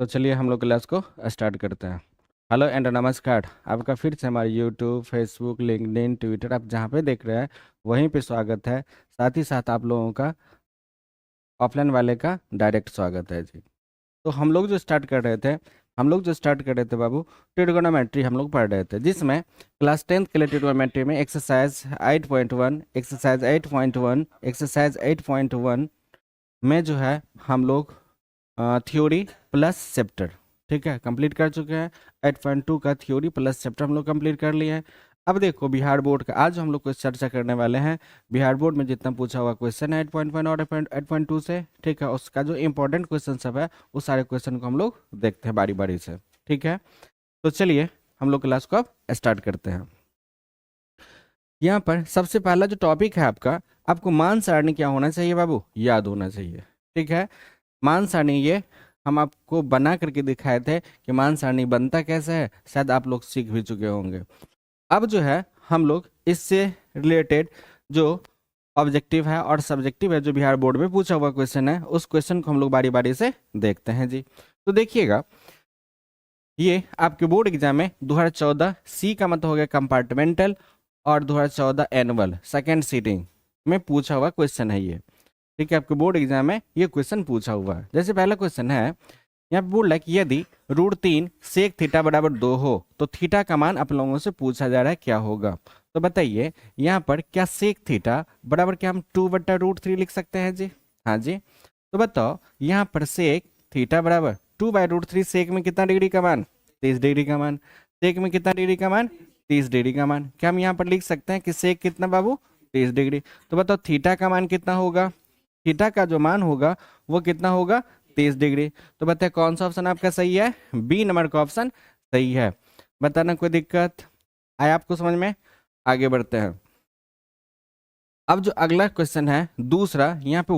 तो चलिए हम लोग क्लास को स्टार्ट करते हैं। हेलो एंड नमस्कार, आपका फिर से हमारे यूट्यूब, फेसबुक, लिंक्डइन, ट्विटर आप जहाँ पे देख रहे हैं वहीं पे स्वागत है। साथ ही साथ आप लोगों का ऑफलाइन वाले का डायरेक्ट स्वागत है जी। तो हम लोग जो स्टार्ट कर रहे थे बाबू, ट्रिगोनोमेट्री हम लोग पढ़ रहे थे, जिसमें क्लास 10th के लिए ट्रिगोनोमेट्री में एक्सरसाइज 8.1, एक्सरसाइज 8.1, एक्सरसाइज 8.1 में जो है हम लोग थ्योरी प्लस चैप्टर, ठीक है, कंप्लीट कर चुके हैं। 8.2 का थ्योरी प्लस चैप्टर हम लोग कंप्लीट कर लिए हैं। अब देखो बिहार बोर्ड का आज हम लोग कुछ चर्चा करने वाले हैं। बिहार बोर्ड में जितना पूछा हुआ क्वेश्चन है 8.1 और 8.2 से, ठीक है, उसका जो इंपॉर्टेंट क्वेश्चन सब है उस सारे क्वेश्चन को हम लोग देखते हैं बारी बारी से, ठीक है। तो चलिए हम लोग क्लास को अब स्टार्ट करते हैं। यहाँ पर सबसे पहला जो टॉपिक है आपको मान सारणी क्या होना चाहिए बाबू, याद होना चाहिए, ठीक है। मान सारणी ये हम आपको बना करके दिखाए थे कि मान सारणी बनता कैसे है, शायद आप लोग सीख भी चुके होंगे। अब जो है हम लोग इससे रिलेटेड जो ऑब्जेक्टिव है और सब्जेक्टिव है जो बिहार बोर्ड में पूछा हुआ क्वेश्चन है उस क्वेश्चन को हम लोग बारी बारी से देखते हैं जी। तो देखिएगा, ये आपके बोर्ड एग्जाम में 2014 सी का मतलब हो गया कंपार्टमेंटल और 2014 एनुअल सेकेंड सीटिंग में पूछा हुआ क्वेश्चन है ये, ठीक है। आपके बोर्ड एग्जाम में ये क्वेश्चन पूछा हुआ है। जैसे पहला क्वेश्चन है, यहाँ पे बोल रहा है कि यदि √3 सेक थीटा बराबर 2 हो तो थीटा का मान आप लोगों से पूछा जा रहा है क्या होगा। तो बताइए यहाँ पर क्या सेक थीटा बराबर क्या हम 2/√3 लिख सकते हैं जी? हाँ जी। तो बताओ यहाँ पर सेक थीटा बराबर 2/√3, सेक में कितना डिग्री का मान, 30 डिग्री का मान, सेक में कितना डिग्री का मान, 30 डिग्री का मान। क्या हम यहाँ पर लिख सकते हैं कि सेक कितना बाबू, 30 डिग्री। तो बताओ थीटा का मान कितना होगा, थीटा का जो मान होगा वो कितना होगा, 30 डिग्री। तो बताए कौन सा ऑप्शन आपका सही है, बी नंबर का ऑप्शन सही है। बताना कोई दिक्कत आया आपको समझ में? आगे बढ़ते हैं। अब जो अगला क्वेश्चन है दूसरा, यहाँ पे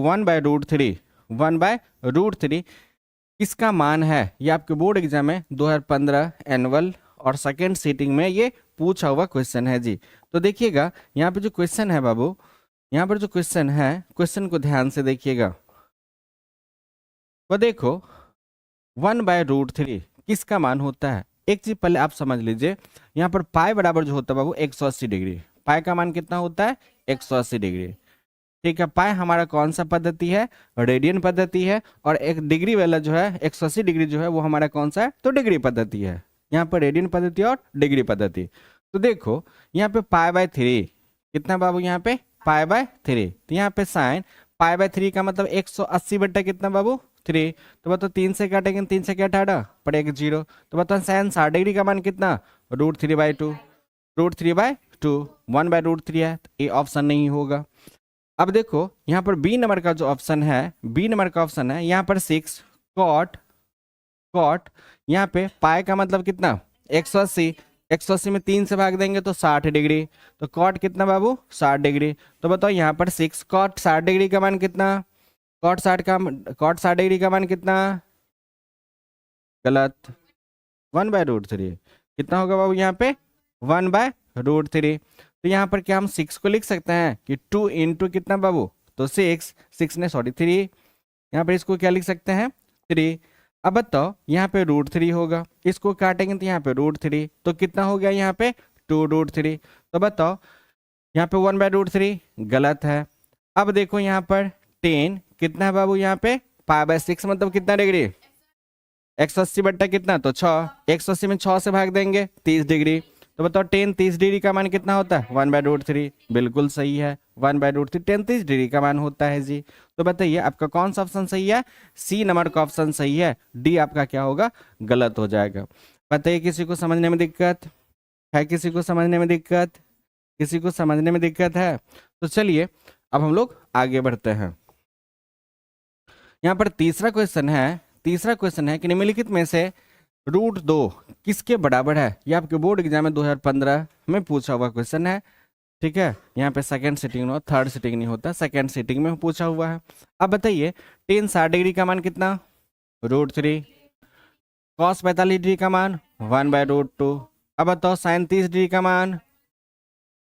1/√3 किसका मान है, ये आपके बोर्ड एग्जाम में 2015 एनुअल और सेकेंड सीटिंग में ये पूछा हुआ क्वेश्चन है जी। तो देखिएगा यहाँ पे जो क्वेश्चन है बाबू, यहाँ पर जो क्वेश्चन है क्वेश्चन को ध्यान से देखिएगा। वो देखो 1/√3 किसका मान होता है। एक चीज पहले आप समझ लीजिए, यहाँ पर पाई बराबर जो होता है बाबू 180 डिग्री, पाई का मान कितना होता है, 180 डिग्री, ठीक है। पाई हमारा कौन सा पद्धति है, रेडियन पद्धति है, और एक डिग्री वाला जो है 180 डिग्री जो है वो हमारा कौन सा है, तो डिग्री पद्धति है। यहाँ पर रेडियन पद्धति और डिग्री पद्धति। तो देखो यहाँ पे π/3 कितना बाबू, यहाँ पे π/3, तो यहाँ पे साइन π/3 का मतलब 180 बट्टा कितना बाबू, 3। तो बताओ 3 से काटेंगे, 3 से क्या हटाना पड़ेगा 0। तो बताओ साइन 60 डिग्री का मान कितना, √3/2, √3/2, 1/√3 है, तो ये ऑप्शन नहीं होगा। अब देखो यहाँ पर बी नंबर का जो ऑप्शन है, बी नंबर का ऑप्शन है यहाँ पर 6 कॉट, कॉट यहाँ पे पाई का मतलब कितना, 180, 180 में 3 से भाग देंगे तो 60 डिग्री, तो कॉट कितना बाबू, 60 डिग्री। तो बताओ यहाँ पर 6 कॉट 60 डिग्री का मान कितना, कॉट 60 डिग्री का मान कितना, गलत, 1/√3 कितना होगा बाबू यहाँ पे, 1/√3। तो यहाँ पर क्या हम 6 को लिख सकते हैं कि 2 इंटू कितना बाबू, तो 6 ने सॉरी 3, यहाँ पर इसको क्या लिख सकते हैं, 3। अब बताओ यहाँ पे √3 होगा, इसको काटेंगे तो यहाँ पे √3, तो कितना हो गया यहाँ पे 2√3। तो बताओ यहाँ पे 1/√3 गलत है। अब देखो यहाँ पर 10 कितना है बाबू, यहाँ पे π/6 मतलब कितना डिग्री, 180 बट्टा कितना, तो 6, 180 में 6 से भाग देंगे 30 डिग्री। तो बताओ 10 30 डिग्री का मान कितना होता है, 1/√3, बिल्कुल सही है, 1/√3 10 30 डिग्री का मान होता है जी। तो बताइए आपका कौन सा ऑप्शन सही है, सी नंबर का ऑप्शन सही है, डी आपका क्या होगा, गलत हो जाएगा। बताइए किसी को समझने में दिक्कत है, किसी को समझने में दिक्कत, किसी को समझने में दिक्कत है? तो चलिए अब हम लोग आगे बढ़ते हैं। यहाँ पर तीसरा क्वेश्चन है कि निम्नलिखित में से √2 किसके बराबर है। ये आपके बोर्ड एग्जाम में 2015 में पूछा हुआ क्वेश्चन है, ठीक है। यहाँ पे सेकंड सिटिंग में, थर्ड सिटिंग नहीं होता, सेकंड सिटिंग में पूछा हुआ है। अब बताइए tan 60 डिग्री का मान कितना, √3, cos 45 डिग्री का मान 1/√2। अब बताओ साइन 30 डिग्री का मान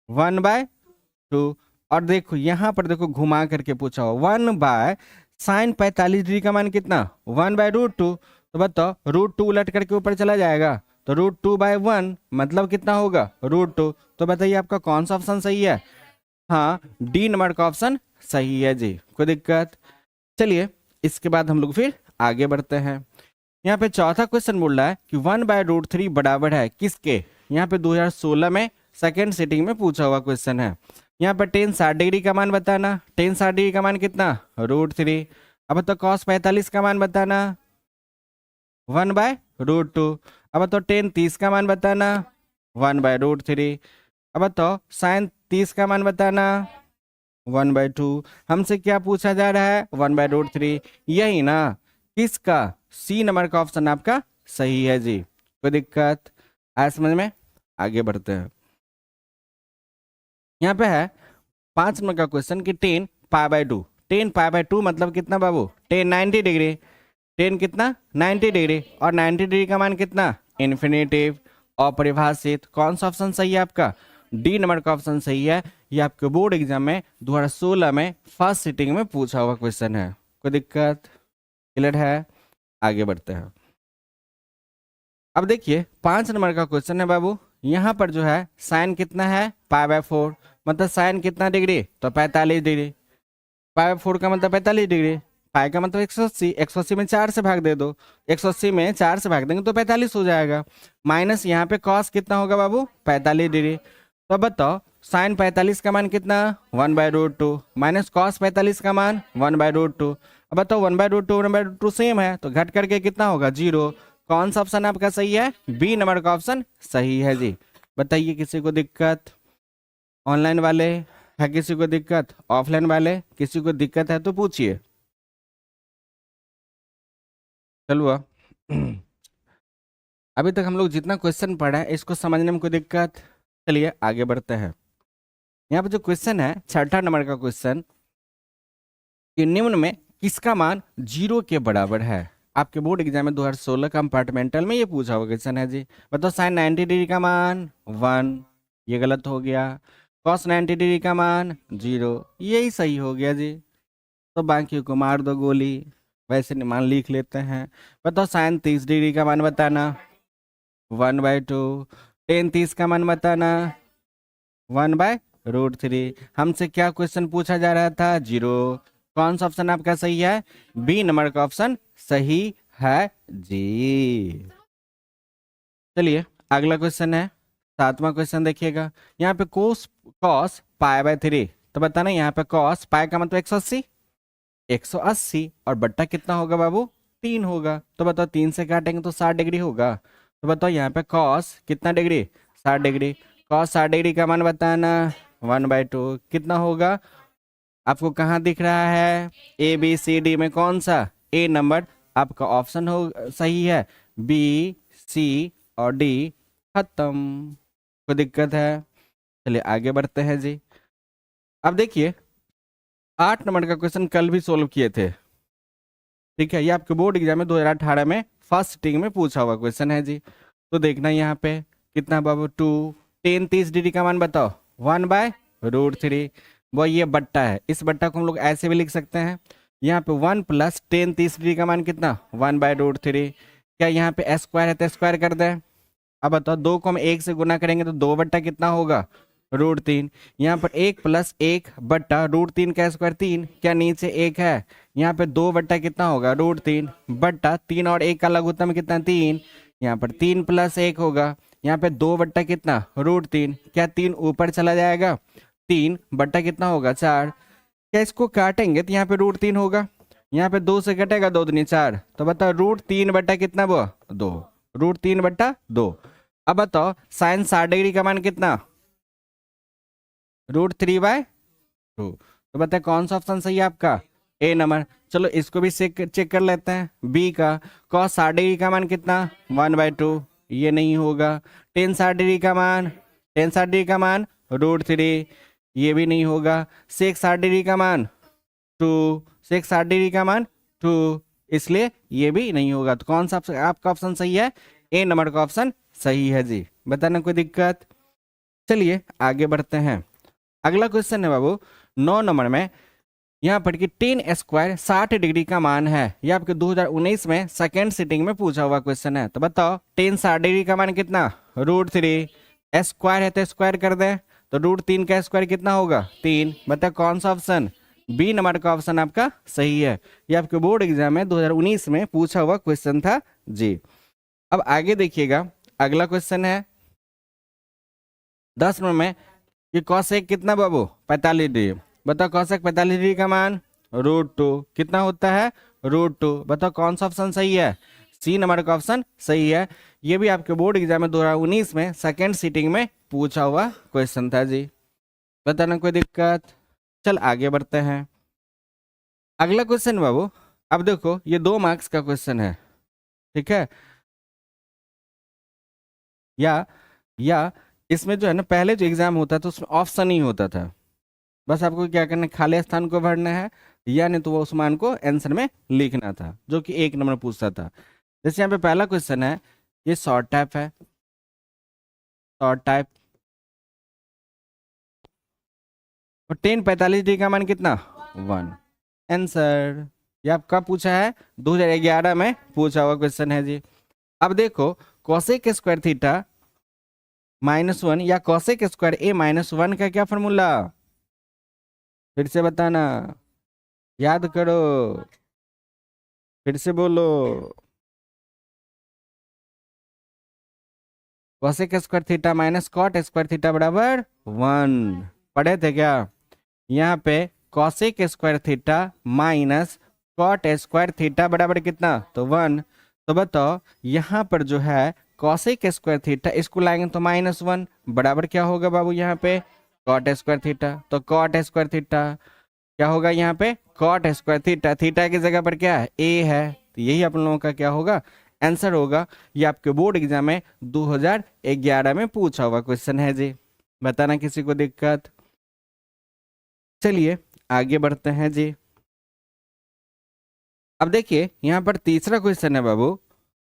1/2। और देखो यहाँ पर देखो घुमा करके पूछा हुआ 1/sin 45 डिग्री का मान कितना, 1/√2। तो बताओ √2 उलट करके ऊपर चला जाएगा, तो √2/1 मतलब कितना होगा √2। तो बताइए आपका कौन सा ऑप्शन सही है? हाँ, डी नंबर का ऑप्शन सही है जी, कोई दिक्कत? चलिए इसके बाद हम लोग फिर आगे बढ़ते हैं। यहाँ पे चौथा क्वेश्चन बोल रहा है कि 1/√3 बराबर है किसके? यहाँ पे 2016 में सेकेंड सिटिंग में पूछा हुआ क्वेश्चन है। यहाँ पर टेन 60 डिग्री का मान बताना। टेन 60 डिग्री का मान कितना? √3। अब तो cos 45 का मान बताना, 1/√2। अब तो टेन 30 का मान बताना, 1/√3। अब तो साइन 30 का मान बताना, 1/2। हमसे क्या पूछा जा रहा है? 1/√3, यही ना? किसका? सी नंबर का ऑप्शन आपका सही है जी, कोई दिक्कत? आया समझ में? आगे बढ़ते हैं। यहाँ पे है 5 नंबर का क्वेश्चन कि टेन π/2। टेन π/2 मतलब कितना बाबू? Ten 90 degree. टेन कितना? 90 डिग्री। और 90 डिग्री का मान कितना? इन्फिनेटिव। अपरिभाषित। कौन सा ऑप्शन सही है आपका? डी नंबर का ऑप्शन सही है। ये आपके बोर्ड एग्जाम में 2016 में फर्स्ट सिटिंग में पूछा हुआ क्वेश्चन है, कोई दिक्कत? क्लियर है? आगे बढ़ते हैं। अब देखिए 5 नंबर का क्वेश्चन है बाबू। यहाँ पर जो है साइन कितना है? π/4। मतलब साइन कितना डिग्री? तो 45 डिग्री। π/4 का मतलब 45 डिग्री। पाई का मतलब 180। 180 में 4 से भाग दे दो। 180 में 4 से भाग देंगे तो 45 हो जाएगा। माइनस यहाँ पे कॉस कितना होगा बाबू? 45 डिग्री। तो अब बताओ साइन 45 का मान कितना? 1/√2 माइनस कॉस 45 का मान 1/√2। अब बताओ 1/√2 1/√2 सेम है, तो घट करके कितना होगा? 0। कौन सा ऑप्शन आपका सही है? बी नंबर का ऑप्शन सही है जी। बताइए किसी को दिक्कत? ऑनलाइन वाले है किसी को दिक्कत? ऑफलाइन वाले किसी को दिक्कत है तो पूछिए। चलो अभी तक हम लोग जितना क्वेश्चन पढ़ा है इसको समझने में कोई दिक्कत? चलिए आगे बढ़ते हैं। यहाँ पे जो क्वेश्चन है 6 नंबर का क्वेश्चन कि निम्न में किसका मान 0 के बराबर है? आपके बोर्ड एग्जाम में 2016 कंपार्टमेंटल में ये पूछा हुआ क्वेश्चन है जी। बताओ साइन 90 डिग्री का मान 1, ये गलत हो गया। कॉस 90 डिग्री का मान 0, यही सही हो गया जी। तो बाकी को मार दो गोली, वैसे मान लिख लेते हैं। बताओ साइन 30 डिग्री का मान बताना, 1/2। टेन 30 का मान बताना, 1/√3। हमसे क्या क्वेश्चन पूछा जा रहा था? 0। कौन सा ऑप्शन आपका सही है? बी नंबर का ऑप्शन सही है जी। चलिए अगला क्वेश्चन है 7वां क्वेश्चन देखिएगा। यहाँ पे कोस कॉस π/3। तो बताना यहाँ पे कॉस पाई का मतलब 180। 180 और बट्टा कितना होगा बाबू? 3 होगा। तो बताओ 3 से काटेंगे तो 60 डिग्री होगा। तो बताओ यहाँ पे कॉस कितना डिग्री? 60 डिग्री। कॉस 60 डिग्री का मान बताना, 1/2। कितना होगा? आपको कहाँ दिख रहा है? ABCD में कौन सा? ए नंबर आपका ऑप्शन हो सही है। B, C और D खत्म। कोई दिक्कत है? चलिए आगे बढ़ते हैं जी। अब देखिए 8 नंबर का क्वेश्चन कल भी सोल्व किए थे, ठीक है? ये आपके बोर्ड एग्जाम में 2018 में फर्स्ट सिटिंग में पूछा हुआ क्वेश्चन है जी। तो देखना यहाँ पे कितना बाबू? 2। टेन 30 डिग्री का मान बताओ, 1/√3। वो ये बट्टा है, इस बट्टा को हम लोग ऐसे भी लिख सकते हैं। यहाँ पे 1 + टेन 30 डिग्री का मान कितना? 1/√3। क्या यहाँ पे स्क्वायर है तो स्क्वायर कर दें। अब बताओ 2 को हम 1 से गुना करेंगे तो 2 बट्टा कितना होगा? √3। यहाँ पर 1 + 1 बट्टा √3 का स्क्वायर 3। क्या नीचे 1 है? यहाँ पे 2 बट्टा कितना होगा? √3 बट्टा 3 और 1 का लघुत्तम कितना? 3। यहाँ पर 3 + 1 होगा। यहाँ पे 2 बट्टा कितना? √3। क्या 3 ऊपर चला जाएगा? 3 बट्टा कितना होगा? 4। क्या इसको काटेंगे तो यहाँ पे √3 होगा। यहाँ पे 2 से कटेगा, 2 दूनी 4। तो बताओ √3 बट्टा कितना वो? 2। √3/2। अब बताओ साइन 60 डिग्री का मान कितना? √3/2। तो बताए कौन सा ऑप्शन सही है आपका? ए नंबर। चलो इसको भी चेक कर लेते हैं, बी का। कॉस 60 डिग्री का मान कितना? 1/2, ये नहीं होगा। टेन 60 डिग्री का मान, टेन 60 डिग्री का मान √3, ये भी नहीं होगा। सेक 60 डिग्री का मान 2, सेक 60 डिग्री का मान 2, इसलिए ये भी नहीं होगा। तो कौन सा आपका ऑप्शन सही है? ए नंबर का ऑप्शन सही है जी। बताना कोई दिक्कत? चलिए आगे बढ़ते हैं। अगला क्वेश्चन है बाबू 9 नंबर में यहाँ पर कि टेन स्क्वायर 60 डिग्री का मान है। ये आपके 2019 में सेकेंड सिटिंग में पूछा हुआ क्वेश्चन है। तो बताओ टेन 60 डिग्री का मान कितना, √3। स्क्वायर है तो स्क्वायर कर दें, तो √3 का स्क्वायर कितना होगा, 3। बताओ कौन सा ऑप्शन, बी नंबर का ऑप्शन आपका सही है। ये आपके बोर्ड एग्जाम में 2019 में पूछा हुआ क्वेश्चन था जी। अब आगे देखिएगा, अगला क्वेश्चन है 10 नंबर में कि कॉसेक कितना बाबू, 45 डिग्री। बताओ कॉसेक 45 डिग्री का मान √2 कितना होता है, √2। बताओ कौन सा ऑप्शन सही है, सी नंबर का ऑप्शन सही है। ये भी आपके बोर्ड एग्जाम में 2019 में सेकेंड सीटिंग में पूछा हुआ क्वेश्चन था जी। बताना कोई दिक्कत। चल आगे बढ़ते हैं, अगला क्वेश्चन बाबू। अब देखो ये 2 मार्क्स का क्वेश्चन है, ठीक है। या इसमें जो है ना, पहले जो एग्जाम होता था उसमें ऑप्शन ही होता था, बस आपको क्या करना है, खाली स्थान को भरना है, या नहीं तो वो उस मान को आंसर में लिखना था, जो कि 1 नंबर पूछता था। जैसे यहाँ पे पहला क्वेश्चन है, ये शॉर्ट टाइप है, शॉर्ट टाइप, और 10 45 डिग्री का मान कितना, 1। आंसर ये आपका पूछा है, 2011 में पूछा हुआ क्वेश्चन है जी। अब देखो कोसेक स्क्वायर थीटा -1 या कोसेक स्क्वायर a -1 का क्या फॉर्मूला, फिर से बताना, याद करो, फिर से बोलो। Cosec square theta minus cot square theta बराबर 1, पढ़े थे क्या। यहाँ पे cosec square theta minus cot square theta बराबर कितना, तो 1। तो बताओ यहाँ पर जो है कोसेक स्क्वायर थीटा इसको लाएंगे तो -1 बराबर क्या होगा बाबू, यहाँ पे कॉट स्क्वायर थीटा। तो कॉट स्क्वायर थीटा क्या होगा, यहाँ पे कॉट स्क्वायर थीटा, थीटा की जगह पर क्या है, ए है, तो यही आप लोगों का क्या होगा, आंसर होगा। ये आपके बोर्ड एग्जाम में 2011 में पूछा हुआ क्वेश्चन है जी। बताना किसी को दिक्कत। चलिए आगे बढ़ते हैं जी। अब देखिए यहाँ पर तीसरा क्वेश्चन है बाबू,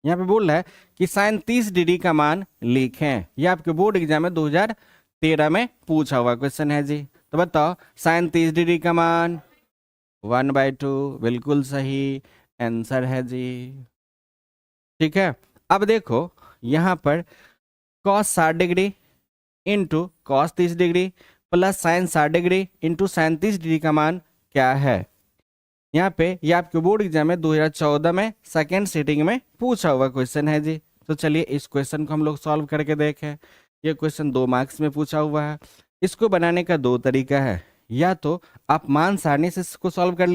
यहाँ पे बोल रहा है कि साइन 30 डिग्री का मान लिखें। यह आपके बोर्ड एग्जाम में 2013 में पूछा हुआ क्वेश्चन है जी। तो बताओ साइन 30 डिग्री का मान 1/2, बिल्कुल सही आंसर है जी, ठीक है। अब देखो यहाँ पर cos 60 degree into cos 30 degree plus sign 60 degree into sine 30 degree का मान क्या है। यहाँ पे ये आपके बोर्ड एग्जाम में 2014 में सेकेंड सीटिंग में पूछा हुआ क्वेश्चन है जी। तो चलिए इस क्वेश्चन को हम लोग सॉल्व करके देखें। ये क्वेश्चन 2 मार्क्स में पूछा हुआ है। इसको बनाने का 2 तरीका है, या तो आप मान सारणी से इसको सॉल्व कर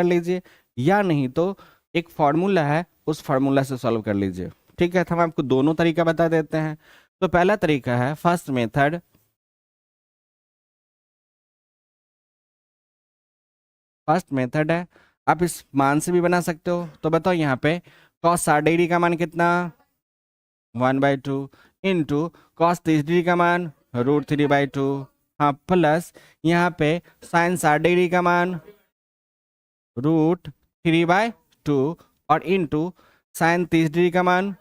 लीजिए, या नहीं तो एक फॉर्मूला है उस फॉर्मूला से सॉल्व कर लीजिए, ठीक है। तो हम आपको दोनों तरीका बता देते हैं। तो पहला तरीका है फर्स्ट मेथड, है, आप इस मान से भी बना सकते हो। तो बताओ यहाँ पे कॉस 60 डिग्री का मान कितना, 1/2 इंटू कॉस 30 डिग्री का मान √3/2, हाँ, प्लस यहाँ पे साइन 60 डिग्री का मान √3/2 और इंटू साइन 30 डिग्री का मान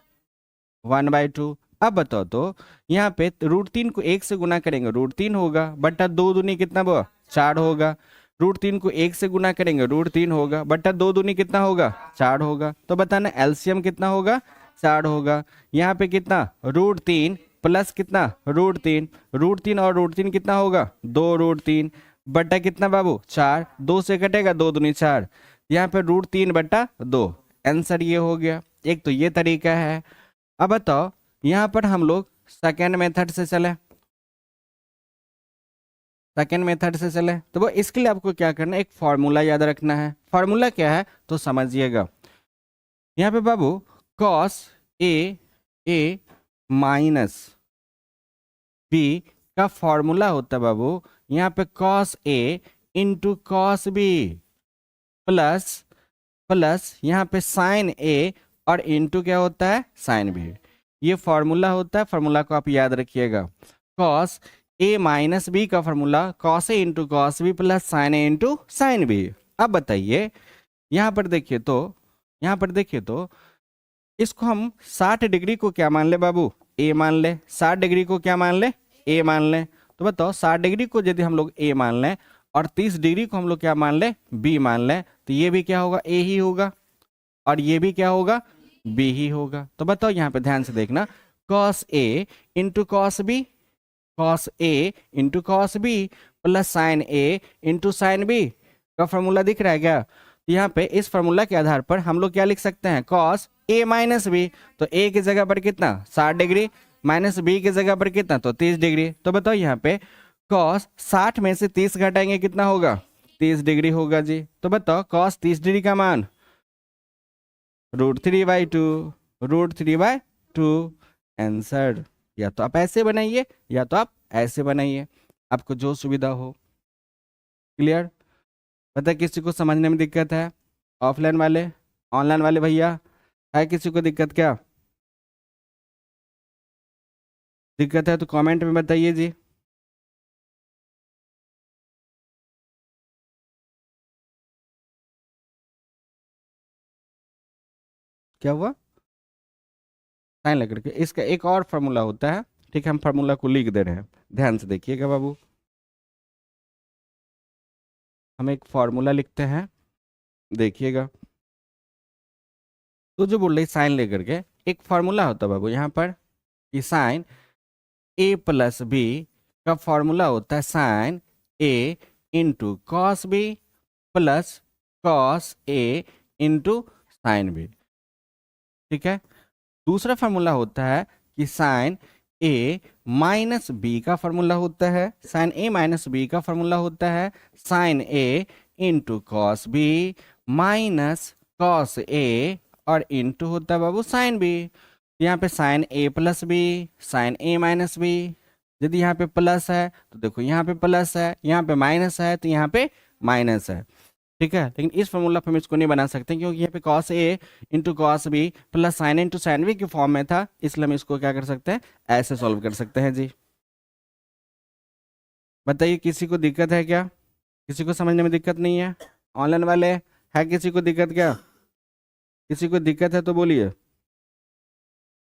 1/2। अब बताओ तो यहाँ पे √3 को 1 से गुना करेंगे √3 होगा, बटा 2 दूनी कितना हुआ, 4 होगा। √3 को 1 से गुना करेंगे √3 होगा, बटा 2 दूनी कितना होगा, 4 होगा। तो बताना एलसीएम कितना होगा, 4 होगा। यहाँ पे कितना, √3 प्लस कितना, √3 और √3 कितना होगा, 2√3 बटा कितना बाबू, 4, 2 से कटेगा 2 दूनी 4, यहाँ पे √3/2। आंसर ये हो गया। एक तो ये तरीका है। अब बताओ यहाँ पर हम लोग सेकेंड मेथड से चले, तो वो इसके लिए आपको क्या करना है, एक फॉर्मूला याद रखना है। फॉर्मूला क्या है तो समझिएगा। यहाँ पे बाबू कॉस ए माइनस बी का फॉर्मूला होता है बाबू, यहाँ पे cos A into cos B plus यहाँ पे साइन ए और इंटू क्या होता है, साइन बी। ये फॉर्मूला होता है, फॉर्मूला को आप याद रखिएगा। कॉस ए माइनस बी का formula cos A into cos B plus sine A into sine B. अब बताइए यहाँ पर देखिए तो इसको हम 60 डिग्री को क्या मान ले बाबू, ए मान ले, 60 डिग्री को क्या मान ले, ए मान ले। तो बताओ 60 डिग्री को यदि हम लोग ए मान लें और 30 डिग्री को हम लोग क्या मान लें, बी मान लें, तो ये भी क्या होगा, ए ही होगा, और ये भी क्या होगा, बी ही होगा। तो बताओ यहाँ पे ध्यान से देखना, cos A into cos B, cos A into cos B plus sine A into sine B का फॉर्मूला दिख रहा है क्या? तो यहाँ पे इस फॉर्मूला के आधार पर हम लोग क्या लिख सकते हैं, कॉस ए माइनस बी, तो ए की जगह पर कितना 60 डिग्री, माइनस बी की जगह पर कितना तो 30 डिग्री। तो बताओ यहाँ पे कॉस 60 में से 30 घटाएंगे कितना होगा, 30 डिग्री होगा जी। तो बताओ कॉस 30 डिग्री का मान √3/2, √3/2 आंसर। या तो आप ऐसे बनाइए या तो आप ऐसे बनाइए, आपको जो सुविधा हो। क्लियर? पता है किसी को समझने में दिक्कत है? ऑफलाइन वाले, ऑनलाइन वाले भैया, है किसी को दिक्कत क्या? दिक्कत है तो कमेंट में बताइए जी। क्या हुआ? साइन लेकर के इसका एक और फार्मूला होता है, ठीक है, हम फार्मूला को लिख दे रहे हैं, ध्यान से देखिएगा बाबू। हम एक फार्मूला लिखते हैं, देखिएगा। तो जो बोल रही साइन लेकर के एक फार्मूला होता है बाबू यहाँ पर, कि साइन ए प्लस बी का फॉर्मूला होता है sine A into cos B plus cos A into sine B. ठीक है, दूसरा फार्मूला होता है कि साइन ए माइनस बी का फॉर्मूला होता है, साइन ए माइनस बी का फॉर्मूला होता है sine A into cos B minus cos A और इंटू होता है बाबू साइन बी। यहाँ पे sine A plus B, sine A minus B, यदि यहाँ पे प्लस है तो देखो यहाँ पे प्लस है, यहाँ पे माइनस है तो यहाँ पे माइनस है। ठीक है, लेकिन इस फॉर्मूला पर हम इसको नहीं बना सकते क्योंकि यहाँ पे cos A into cos B plus sine into sine B के फॉर्म में था, इसलिए हम इसको क्या कर सकते हैं, ऐसे सॉल्व कर सकते हैं जी। बताइए किसी को दिक्कत है क्या? किसी को समझने में दिक्कत नहीं है? ऑनलाइन वाले, है किसी को दिक्कत क्या? किसी को दिक्कत है तो बोलिए।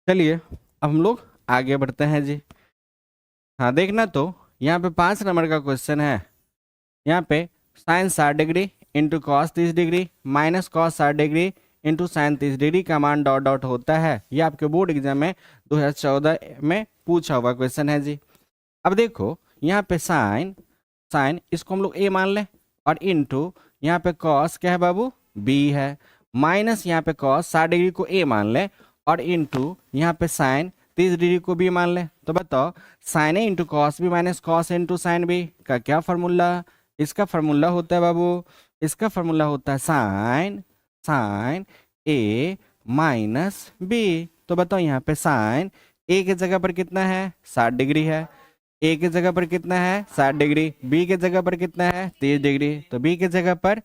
चलिए अब हम लोग आगे बढ़ते हैं जी। हाँ देखना, तो यहाँ पे 5 नंबर का क्वेश्चन है। यहाँ पे sine 60 degree into cos 30 degree minus cos 60 degree into sine 30 degree का मान डॉट डॉट होता है। ये आपके बोर्ड एग्जाम में 2014 में पूछा हुआ क्वेश्चन है जी। अब देखो यहाँ पे साइन, साइन इसको हम लोग ए मान लें, और इंटू यहाँ पे कॉस क्या है बाबू, बी है, माइनस यहाँ पे कॉस 60 डिग्री को ए मान लें, और इंटू यहाँ पे साइन 30 डिग्री को बी मान लें। तो बताओ sine A into cos B minus cos A into sine B का क्या फार्मूला? इसका फार्मूला होता है बाबू, इसका फार्मूला होता है sign, sign A minus B. तो बताओ यहाँ पे साइन ए के जगह पर कितना है, 60 डिग्री है, ए के जगह पर कितना है 60 डिग्री, बी के जगह पर कितना है 30 डिग्री, तो बी के जगह पर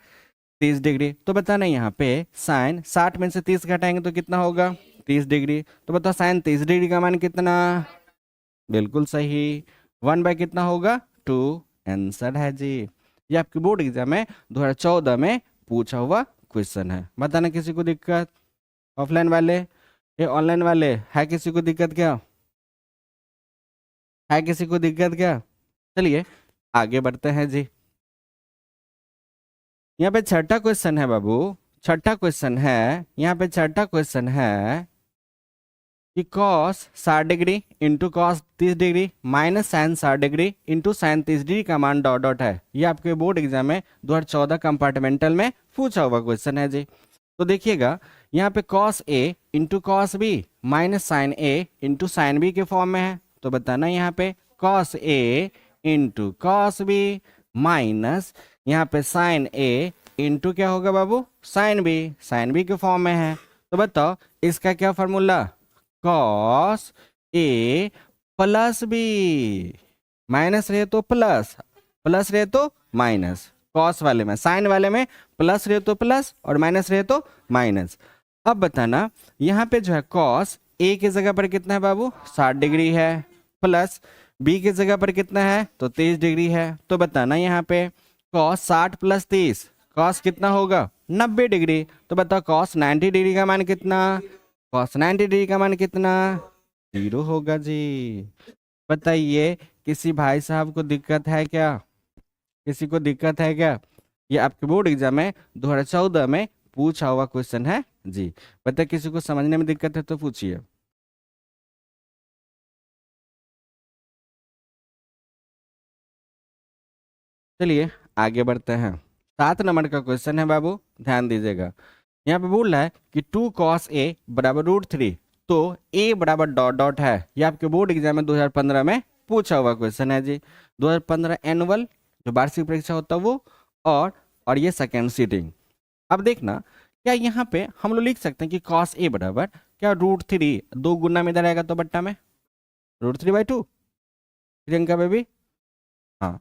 30 डिग्री। तो बताना यहाँ पे साइन 60 में से 30 घटाएंगे तो कितना होगा, 30 डिग्री। तो बताओ साइन 30 डिग्री का मान कितना? बिल्कुल सही, 1 बाय कितना होगा, 2 आंसर है जी। ये आपके बोर्ड एग्जाम में 2014 में पूछा हुआ क्वेश्चन है। बताना किसी को दिक्कत? ऑफलाइन वाले, ये ऑनलाइन वाले, है किसी को दिक्कत क्या? है किसी को दिक्कत क्या? चलिए आगे बढ़ते हैं जी। यहाँ पे छठा क्वेश्चन है बाबू, छठा क्वेश्चन है, यहाँ पे छठा क्वेश्चन है कि cos 60 degree into cos 30 degree minus sine 60 degree into sine 30 degree का मान डॉट डॉट है। ये आपके बोर्ड एग्जाम में 2014 कंपार्टमेंटल में पूछा हुआ क्वेश्चन है जी। तो देखिएगा यहाँ पे cos A into cos B minus sine A into sine B के फॉर्म में है। तो बताना यहाँ पे cos A into cos B minus यहाँ पे साइन ए इंटू क्या होगा बाबू, साइन बी के फॉर्म में है। तो बताओ इसका क्या formula, cos A plus B, minus रहे तो प्लस, प्लस रहे तो माइनस, कॉस वाले में, साइन वाले में प्लस रहे तो प्लस और माइनस रहे तो माइनस। अब बताना यहाँ पे जो है कॉस ए की जगह पर कितना है बाबू, 60 डिग्री है, प्लस बी की जगह पर कितना है तो 30 डिग्री है। तो बताना यहाँ पे कॉस 60 प्लस 30 कॉस कितना होगा, 90 डिग्री। तो बताओ कॉस 90 डिग्री का मान कितना, कॉस 90 डिग्री का मान कितना, 0 होगा जी। बताइए किसी भाई साहब को दिक्कत है क्या? किसी को दिक्कत है क्या? ये आपके बोर्ड एग्जाम में 2014 में पूछा हुआ क्वेश्चन है जी। बताइए किसी को समझने में दिक्कत है तो पूछिए। चलिए आगे बढ़ते हैं। 7 नंबर का क्वेश्चन है बाबू, ध्यान दीजिएगा। यहाँ पे बोल रहा है कि 2 cos A बराबर √3, तो A बराबर डॉट डॉट है। ये आपके बोर्ड एग्जाम में 2015 में पूछा हुआ क्वेश्चन है जी। 2015 एनुअल जो वार्षिक परीक्षा होता है वो, और ये सेकेंड सीटिंग। अब देखना क्या यहाँ पे हम लोग लिख सकते हैं कि cos A बराबर क्या √3, 2 गुना में इधर आएगा तो बट्टा में √3/2। प्रियंका बेबी, हाँ।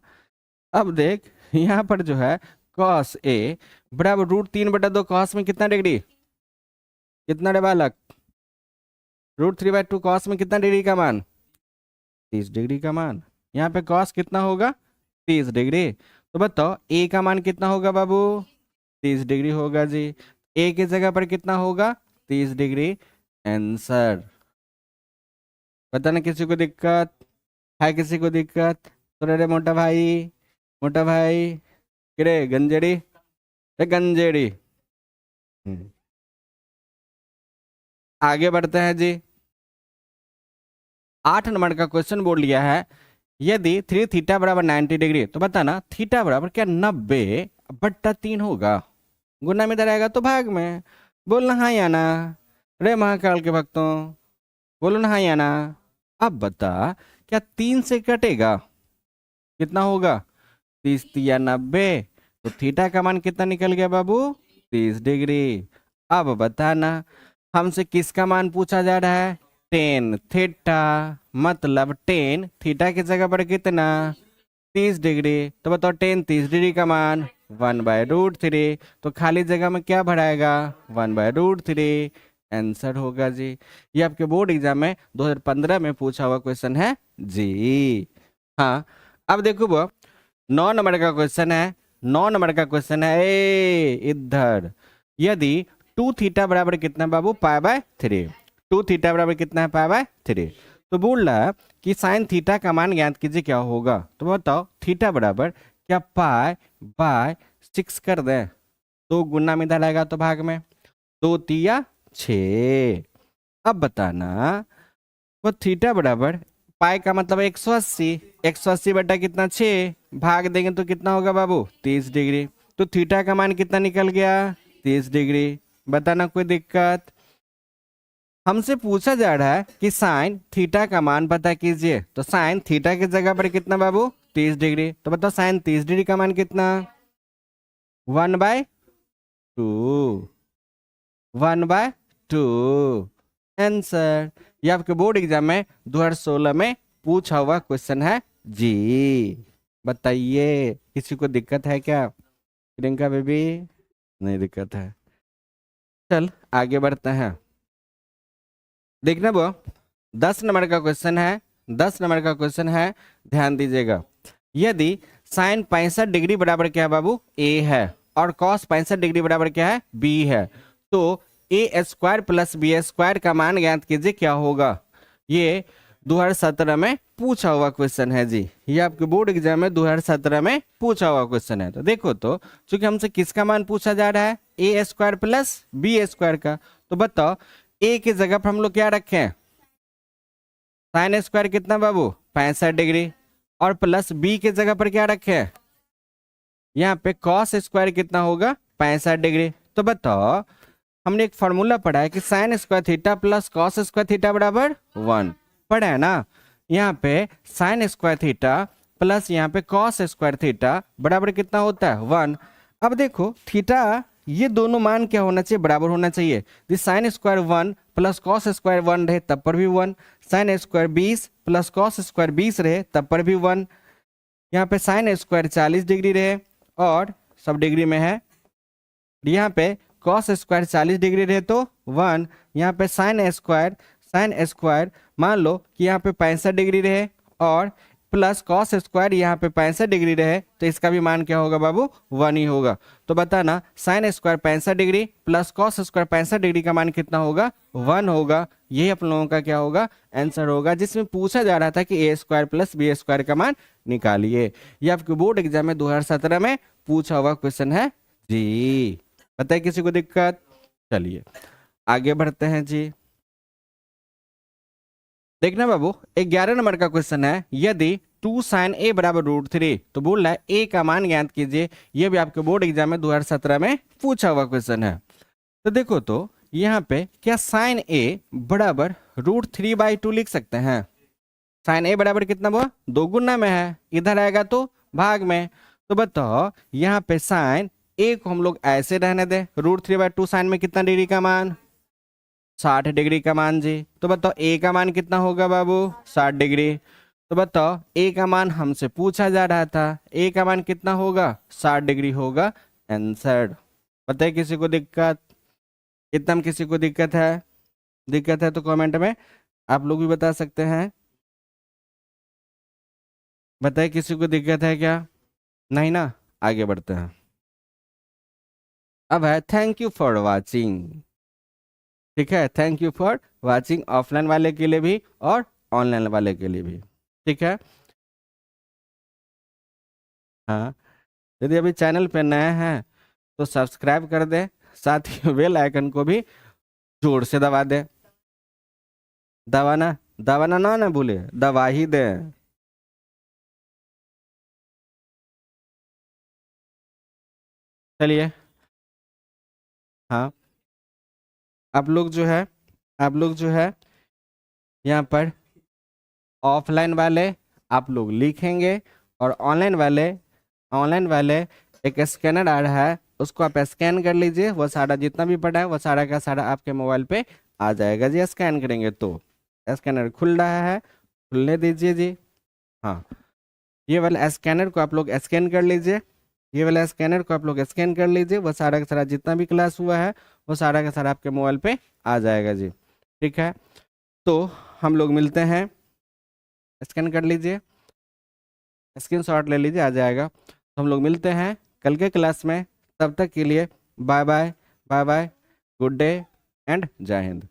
अब देख यहाँ पर जो है cos A बराबर √3/2, cos में कितना डिग्री, कितना रे बालक, √3/2 cos में कितना डिग्री का मान, 30 डिग्री का मान। यहाँ पे cos कितना होगा, 30 डिग्री। तो बताओ A का मान कितना होगा बाबू, 30 डिग्री होगा जी। A की जगह पर कितना होगा, 30 डिग्री। आंसर। बताना किसी को दिक्कत है, किसी को दिक्कत तो रे मोटा भाई, मोटा भाई किरे गंजेड़ी, रे गंजेड़ी। आगे बढ़ते हैं जी। 8 नंबर का क्वेश्चन बोल लिया है, यदि 3θ बराबर 90 डिग्री, तो बताना थीटा बराबर क्या 90/3 होगा। गुना में इधर आएगा तो भाग में। बोलना हाँ या ना, रे महाकाल के भक्तों बोलो ना हाँ या ना। अब बता क्या 3 से कटेगा, कितना होगा, 30 या 90, तो थीटा का मान कितना निकल गया बाबू, 30 डिग्री। अब बताना हमसे किसका मान पूछा जा रहा है, टेन थीटा, मतलब टेन थीटा की जगह पर कितना, 30 डिग्री। तो बताओ टेन 30 डिग्री का मान 1/√3, तो खाली जगह में क्या भराएगा, 1/√3। आंसर होगा जी। ये आपके बोर्ड एग्जाम में 2015 में पूछा हुआ क्वेश्चन है जी। हाँ, अब देखो वो 9 नंबर का क्वेश्चन है। 9 नंबर का क्वेश्चन है इधर, यदि 2θ बराबर कितना बाबू, π/3। 2θ बराबर कितना है, π/3। तो बोल रहा है कि साइन थीटा का मान ज्ञात कीजिए, क्या होगा। तो बताओ थीटा बराबर क्या π/6 कर दें, 2 गुना में इधर आएगा तो भाग में, 2 तिया 6। अब बताना वो थीटा बराबर पाई का मतलब 180, 180 बटा कितना 6, भाग देंगे तो कितना होगा बाबू, 30 डिग्री। तो थीटा का मान कितना निकल गया, 30 डिग्री। बताना कोई दिक्कत। हमसे पूछा जा रहा है कि साइन थीटा का मान पता कीजिए, तो साइन थीटा की जगह पर कितना बाबू, 30 डिग्री। तो बताओ साइन 30 डिग्री का मान कितना, 1/2, 1/2। आंसर। ये आपके बोर्ड एग्जाम में 2016 में पूछा हुआ क्वेश्चन है जी। बताइए किसी को दिक्कत है क्या, प्रियंका बेबी, नहीं दिक्कत है। चल आगे बढ़ते हैं। देखना वो 10 नंबर का क्वेश्चन है। 10 नंबर का क्वेश्चन है, ध्यान दीजिएगा। यदि साइन 65 डिग्री बराबर क्या है बाबू, ए है, और कॉस 65 डिग्री बराबर क्या है, बी है, तो a² + b² का मान ज्ञात कीजिए, क्या होगा। ये 2017 में पूछा हुआ क्वेश्चन है जी। ये आपके बोर्ड एग्जाम में 2017 में पूछा हुआ क्वेश्चन है। तो देखो, तो चूंकि हमसे किसका मान पूछा जा रहा है, a² + b² का, तो बताओ ए की जगह पर हम लोग क्या रखें, साइन स्क्वायर कितना बाबू, 65 डिग्री, और प्लस बी की जगह पर क्या रखें, यहाँ पे कॉस स्क्वायर कितना होगा, 65 डिग्री। तो बताओ हमने एक फॉर्मूला पढ़ा है कि sine square theta plus cos square theta बराबर 1, पढ़ा है ना। यहाँ पे साइन स्क्वायर थीटा प्लस यहाँ पे कॉस स्क्वायर थीटा बराबर कितना होता है, 1। अब देखो थीटा, ये दोनों मान क्या होना चाहिए, बराबर होना चाहिए। यदि sine square 1 plus cos square 1 रहे तब पर भी 1, sine square 20 plus cos square 20 रहे तब पर भी 1, यहाँ पे साइन स्क्वायर 40 डिग्री रहे और सब डिग्री में है, यहाँ पे कॉस स्क्वायर 40 डिग्री रहे तो 1, यहाँ पे साइन स्क्वायर मान लो कि यहाँ पे 65 डिग्री रहे और प्लस कॉस स्क्वायर यहाँ पे 65 डिग्री रहे, तो इसका भी मान क्या होगा बाबू, 1 ही होगा। तो बताना sine square 65 degree plus cos square 65 degree का मान कितना होगा, 1 होगा। यही आप लोगों का क्या होगा, आंसर होगा, जिसमें पूछा जा रहा था कि a² + b² का मान निकालिए। ये आपके बोर्ड एग्जाम में 2017 में पूछा हुआ क्वेश्चन है जी। बताइए किसी को दिक्कत? चलिए आगे बढ़ते हैं जी। देखना बाबू 11 नंबर का क्वेश्चन है, यदि 2 sin a बराबर √3, तो बोल रहा है a का मान ज्ञात कीजिए। ये भी आपके बोर्ड एग्जाम में 2017 में पूछा हुआ क्वेश्चन है। तो देखो तो यहाँ पे क्या sin a बराबर √3/2 लिख सकते हैं? sin a बराबर कितना हुआ? 2 गुना में है, इधर आएगा तो भाग में। तो बताओ यहाँ पे sin a को हम लोग ऐसे रहने दें, √3/2 sin में कितना डिग्री का मान? 60 डिग्री का मान जी। तो बताओ ए का मान कितना होगा बाबू? 60 डिग्री। तो बताओ ए का मान हमसे पूछा जा रहा था, ए का मान कितना होगा? 60 डिग्री होगा आंसर। बताइए किसी को दिक्कत? इतना में किसी को दिक्कत है? दिक्कत है तो कमेंट में आप लोग भी बता सकते हैं। बताइए किसी को दिक्कत है क्या? नहीं ना? आगे बढ़ते हैं। अब है थैंक यू फॉर वॉचिंग। ठीक है, thank you for watching, offline वाले के लिए भी और ऑनलाइन वाले के लिए भी। ठीक है, हाँ यदि अभी चैनल पे नए हैं तो सब्सक्राइब कर दे, साथ ही बेल आइकन को भी जोर से दबा दे। दबाना दबाना ना भूले, दबा ही दे। चलिए हाँ, आप लोग जो है यहाँ पर ऑफलाइन वाले आप लोग लिखेंगे, और ऑनलाइन वाले एक स्कैनर आ रहा है, उसको आप स्कैन कर लीजिए। वो सारा जितना भी पड़ा है वो सारा का सारा आपके मोबाइल पे आ जाएगा जी। स्कैन करेंगे तो स्कैनर खुल रहा है, खुलने दीजिए जी। हाँ, ये वाला स्कैनर को आप लोग स्कैन कर लीजिए, ये वाला स्कैनर को आप लोग स्कैन कर लीजिए। वो सारा का सारा जितना भी क्लास हुआ है वो सारा का सारा आपके मोबाइल पे आ जाएगा जी। ठीक है, तो हम लोग मिलते हैं। स्कैन कर लीजिए, स्क्रीनशॉट ले लीजिए, आ जाएगा। तो हम लोग मिलते हैं कल के क्लास में। तब तक के लिए bye bye, bye bye, good day and जय हिंद।